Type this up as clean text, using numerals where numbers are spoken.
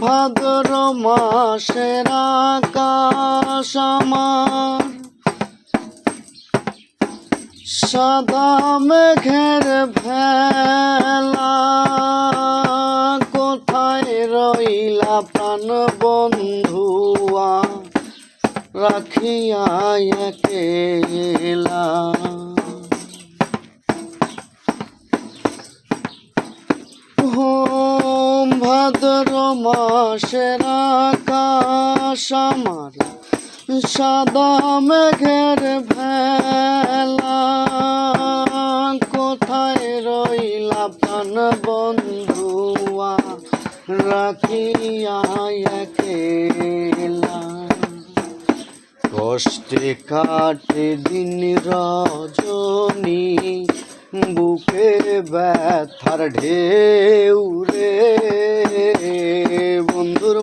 ভাদ্র মাসের আকাশ আমার সাদা মেঘের ভেলা। কোথায় রইলা প্রাণ বন্ধুয়া রাখিয়া একেলা। ভাদ্র মাসের আকাশ আমার সাদা মেঘের ভেলা। কোথায় রইলা প্রাণ বন্ধুয়া রাখিয়া একেলা। কষ্টে কাটে দিন রজনী বুকে ব্যথার ঢেউ রে